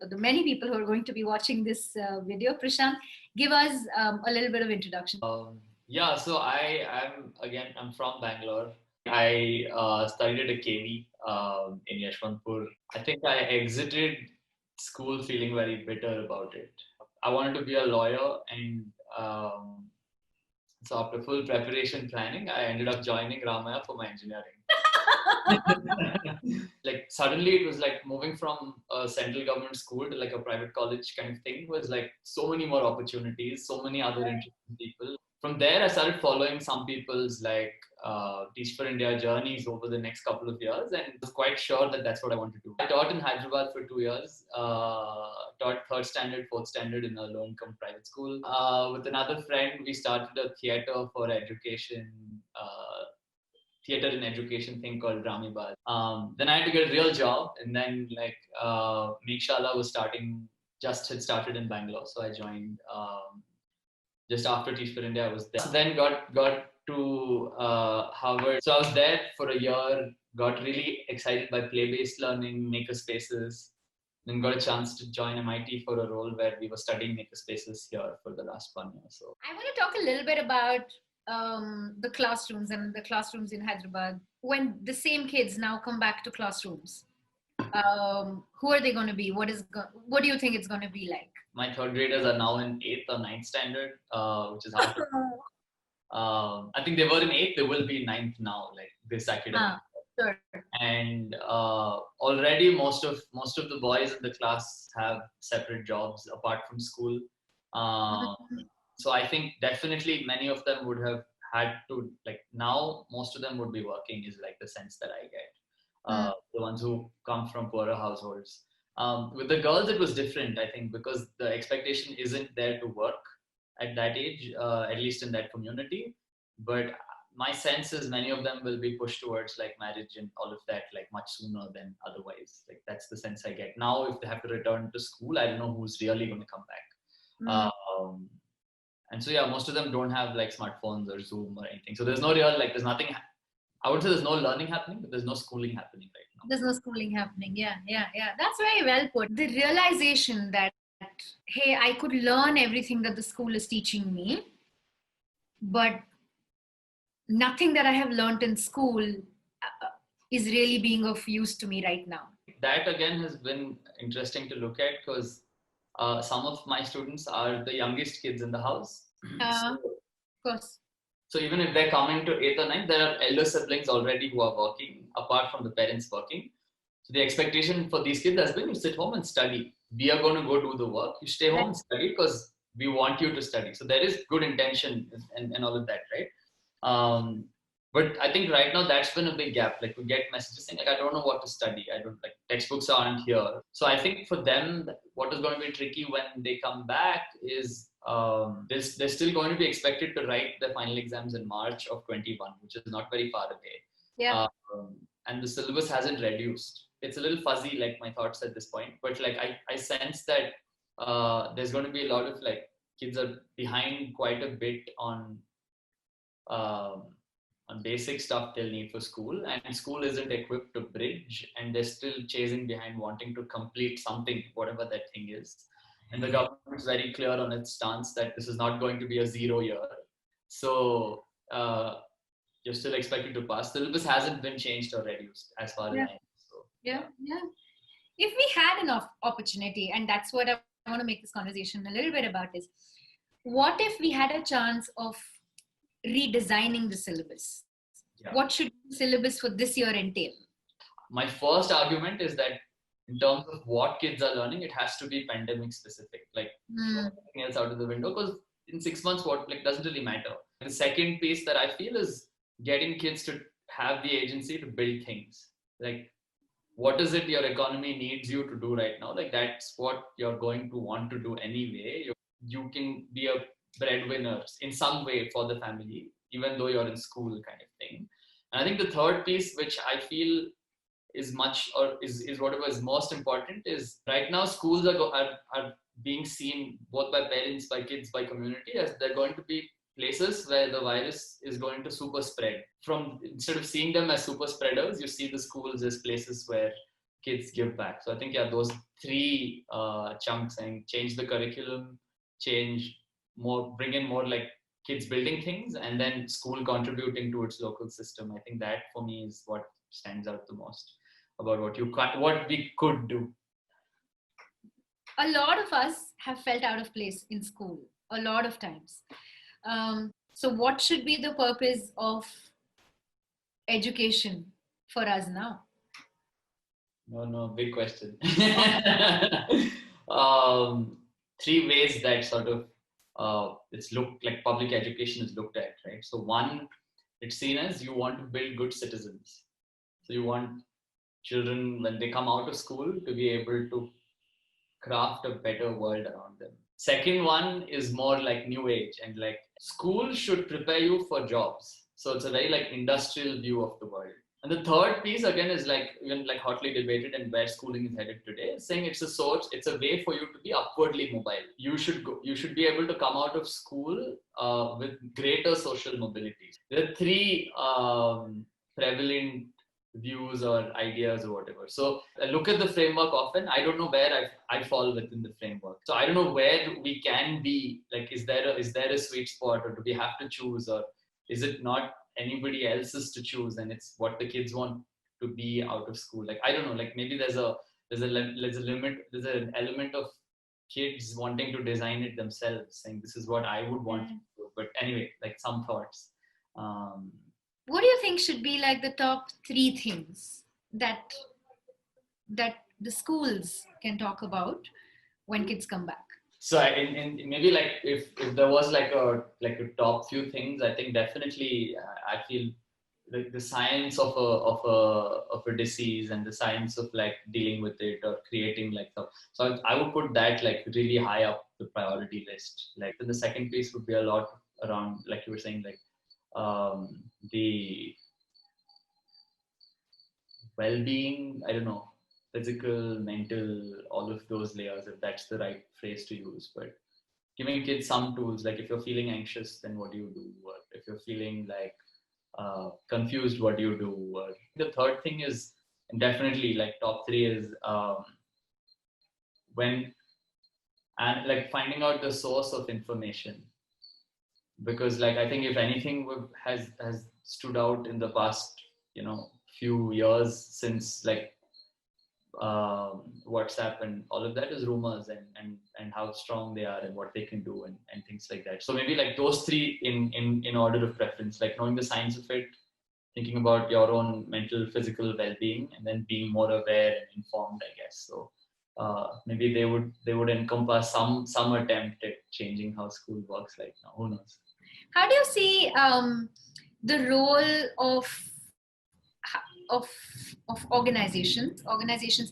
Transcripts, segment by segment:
the many people who are going to be watching this video, Prashant, give us a little bit of introduction. Yeah, so I'm from Bangalore. I studied at a KV in Yashwantpur. I think I exited school feeling very bitter about it. I wanted to be a lawyer, and so after full preparation planning, I ended up joining Ramaya for my engineering. Like suddenly it was like moving from a central government school to like a private college kind of thing was like so many more opportunities, so many other interesting people. From there, I started following some people's like Teach for India journeys over the next couple of years, and was quite sure that that's what I want to do. I taught in Hyderabad for 2 years, taught third standard, fourth standard in a low-income private school. With another friend, we started a theater for education. Theater in education thing called Ramibad. Then I had to get a real job, and then like Meekshala was had started in Bangalore, so I joined just after Teach for India. I was there. So then got to Harvard. So I was there for a year. Got really excited by play-based learning, makerspaces. Then got a chance to join MIT for a role where we were studying makerspaces here for the last 1 year. So I want to talk a little bit about the classrooms and the classrooms in Hyderabad. When the same kids now come back to classrooms, who are they going to be? What do you think it's going to be like? My third graders are now in 8th or 9th standard, which is hard to I think they were in 8th, they will be 9th now, like this academic. Sure. And already most of the boys in the class have separate jobs apart from school. So I think definitely many of them would have had to, like now most of them would be working is like the sense that I get. The ones who come from poorer households. With the girls, it was different, I think, because the expectation isn't there to work at that age, at least in that community. But my sense is many of them will be pushed towards like marriage and all of that like much sooner than otherwise. Like that's the sense I get. Now, if they have to return to school, I don't know who's really going to come back. And so yeah, most of them don't have like smartphones or Zoom or anything. So there's no real like there's nothing. I would say there's no learning happening, but there's no schooling happening right now. There's no schooling happening. Yeah. That's very well put. The realization that, hey, I could learn everything that the school is teaching me, but nothing that I have learned in school is really being of use to me right now. That again has been interesting to look at because some of my students are the youngest kids in the house. Of course. So even if they're coming to 8th or 9th, there are elder siblings already who are working, apart from the parents working. So the expectation for these kids has been you sit home and study. We are going to go do the work. You stay home and study because we want you to study. So there is good intention and all of that, right? But I think right now that's been a big gap. Like we get messages saying like, I don't know what to study. I don't like textbooks aren't here. So I think for them, what is going to be tricky when they come back is they're still going to be expected to write the final exams in March of 21, which is not very far away. Yeah. And the syllabus hasn't reduced. It's a little fuzzy, like my thoughts at this point. But like I sense that there's going to be a lot of like kids are behind quite a bit on basic stuff they'll need for school, and school isn't equipped to bridge, and they're still chasing behind wanting to complete something, whatever that thing is. And the government is very clear on its stance that this is not going to be a 0 year. So you're still expected to pass. The syllabus hasn't been changed or reduced as far as I know. So, yeah. If we had enough opportunity, and that's what I want to make this conversation a little bit about is, what if we had a chance of redesigning the syllabus? Yeah. What should the syllabus for this year entail? My first argument is that in terms of what kids are learning, it has to be pandemic specific. Like nothing else out of the window, because in 6 months, what like doesn't really matter. And the second piece that I feel is getting kids to have the agency to build things. Like, what is it your economy needs you to do right now? Like that's what you're going to want to do anyway. You can be a breadwinner in some way for the family, even though you're in school kind of thing. And I think the third piece, which I feel is whatever is most important, is right now schools are being seen both by parents, by kids, by community as they're going to be places where the virus is going to super spread. Instead of seeing them as super spreaders, you see the schools as places where kids give back. So I think, yeah, those three chunks, and change the curriculum, bring in more like kids building things, and then school contributing to its local system. I think that for me is what stands out the most about what we could do. A lot of us have felt out of place in school a lot of times. So what should be the purpose of education for us now? No, big question. um, Three ways that sort of it's looked like public education is looked at, right? So one, it's seen as you want to build good citizens. So you want children, when they come out of school, to be able to craft a better world around them. Second one is more like new age, and like school should prepare you for jobs. So it's a very like industrial view of the world. And the third piece again is like even like hotly debated, and where schooling is headed today, saying it's a source, it's a way for you to be upwardly mobile. You should be able to come out of school with greater social mobility. There are three prevalent views or ideas or whatever. So I look at the framework often. I don't know where I fall within the framework. So I don't know where we can be. Like, is there a sweet spot, or do we have to choose, or is it not anybody else's to choose, and it's what the kids want to be out of school? Like, I don't know. Like, maybe there's an element of kids wanting to design it themselves, saying this is what I would want to do. But anyway, like some thoughts. What do you think should be like the top 3 things that the schools can talk about when kids come back? So in maybe like if there was like a top few things, I think definitely I feel like the science of a disease, and the science of like dealing with it or creating like stuff. So I would put that like really high up the priority list. Like the second piece would be a lot around, like you were saying, like the well-being, I don't know, physical, mental, all of those layers, if that's the right phrase to use. But giving kids some tools, like if you're feeling anxious, then what do you do? Or if you're feeling like confused, what do you do? Or the third thing is, and definitely like top 3 is when, and like finding out the source of information. Because like I think if anything has stood out in the past, few years since like WhatsApp and all of that, is rumors, and how strong they are and what they can do, and things like that. So maybe like those 3 in order of preference, like knowing the science of it, thinking about your own mental, physical well-being, and then being more aware and informed, I guess. So maybe they would encompass some attempt at changing how school works right now. Who knows? How do you see the role of organizations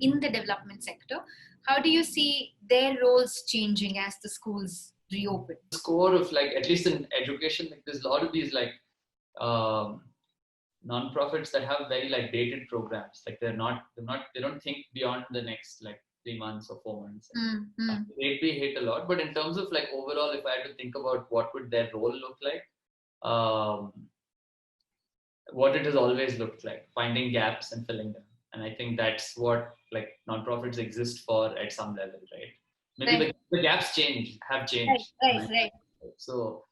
in the development sector? How do you see their roles changing as the schools reopen? The score of like, at least in education, like there's a lot of these like non-profits that have very like dated programs. Like they don't think beyond the next like 3 months or 4 months. They hit a lot. But in terms of like overall, if I had to think about what would their role look like, what it has always looked like, finding gaps and filling them. And I think that's what like nonprofits exist for at some level, right? Maybe right. The gaps have changed. Right. So,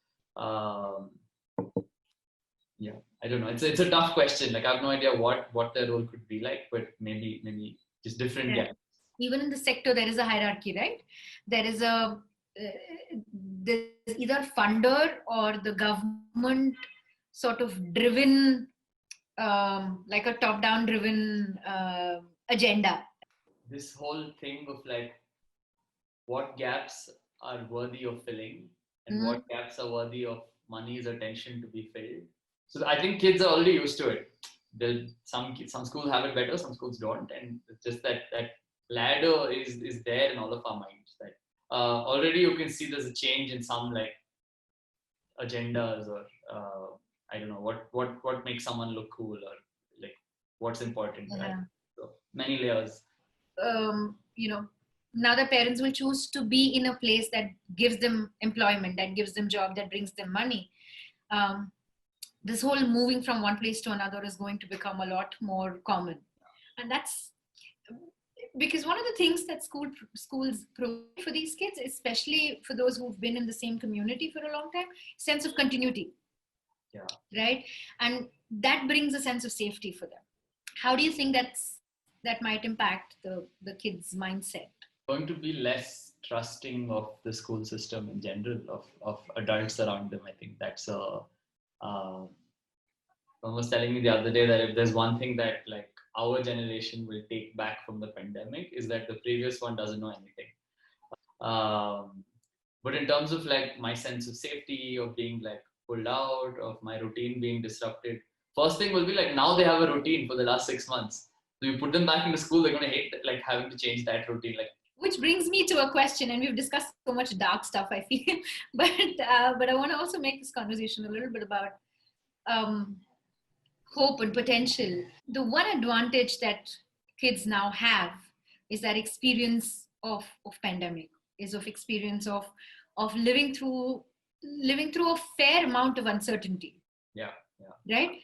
yeah, I don't know. It's a tough question. Like I have no idea what their role could be like, but maybe just different gaps. Even in the sector, there is a hierarchy, right? There is there's either funder or the government sort of driven, like a top-down driven agenda. This whole thing of like what gaps are worthy of filling and what gaps are worthy of money's attention to be filled. So I think kids are already used to it. Some schools have it better, some schools don't, and it's just that ladder is there in all of our minds. That already you can see there's a change in some like agendas, or I don't know what makes someone look cool, or like what's important. Yeah. Right? So many layers. Now the parents will choose to be in a place that gives them employment, that gives them job, that brings them money. This whole moving from one place to another is going to become a lot more common. And that's Because one of the things that schools provide for these kids, especially for those who've been in the same community for a long time, sense of continuity. Yeah. Right. And that brings a sense of safety for them. How do you think that might impact the kids' mindset? Going to be less trusting of the school system in general, of adults around them. I think that's a someone was telling me the other day that if there's one thing that like our generation will take back from the pandemic is that the previous one doesn't know anything. But in terms of like my sense of safety, of being like pulled out, of my routine being disrupted, first thing will be like now they have a routine for the last 6 months. So you put them back into school, they're going to hate like having to change that routine. Like, which brings me to a question, and we've discussed so much dark stuff, I feel, but I want to also make this conversation a little bit about um, hope and potential. The one advantage that kids now have is that experience of pandemic, is of experience of living through a fair amount of uncertainty. yeah. Right.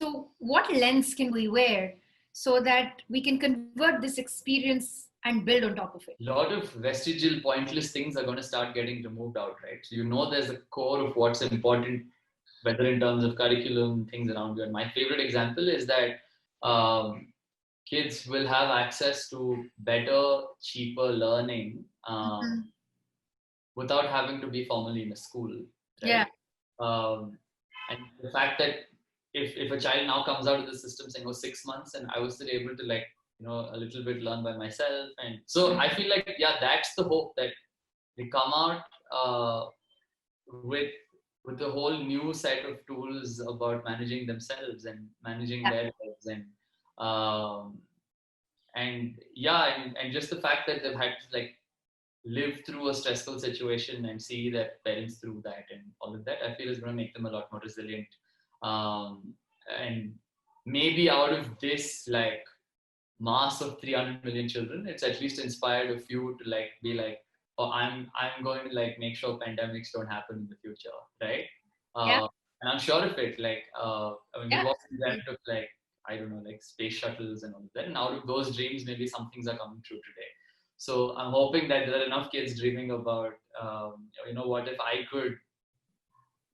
So what lens can we wear so that we can convert this experience and build on top of it? A lot of vestigial pointless things are going to start getting removed out, right? So there's a core of what's important, whether in terms of curriculum, things around you. And my favorite example is that kids will have access to better, cheaper learning without having to be formally in a school, right? Yeah. And the fact that if a child now comes out of the system saying, oh, 6 months, and I was still able to like, a little bit learn by myself. And so I feel like, yeah, that's the hope, that they come out with a whole new set of tools about managing themselves and managing their lives, and just the fact that they've had to like live through a stressful situation and see their parents through that and all of that, I feel is going to make them a lot more resilient. And maybe out of this like mass of 300 million children, it's at least inspired a few to like be like, oh, I'm going to like make sure pandemics don't happen in the future, right? Yeah. And I'm sure of it. Like, Yeah. we've all dreamt of like, I don't know, like space shuttles and all of that. And out of those dreams, maybe some things are coming true today. So I'm hoping that there are enough kids dreaming about, what if I could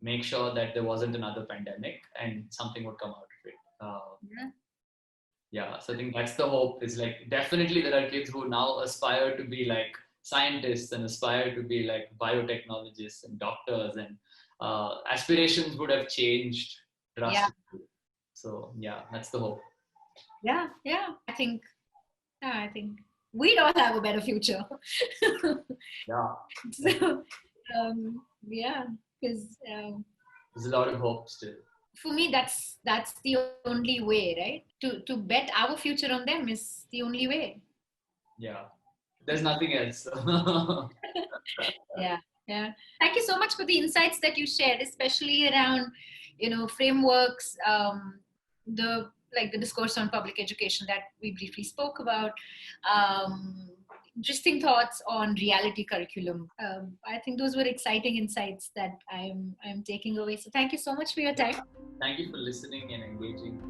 make sure that there wasn't another pandemic and something would come out of it. Yeah, so I think that's the hope. Is like definitely there are kids who now aspire to be like scientists and aspire to be like biotechnologists and doctors, and aspirations would have changed drastically. Yeah. So yeah, that's the hope. Yeah. I think we'd all have a better future. Yeah. So, yeah, because there's a lot of hope still. For me, that's the only way, right? To bet our future on them is the only way. Yeah, there's nothing else. Yeah. Thank you so much for the insights that you shared, especially around, frameworks, the discourse on public education that we briefly spoke about. Interesting thoughts on reality curriculum. I think those were exciting insights that I'm taking away. So thank you so much for your time. Thank you for listening and engaging.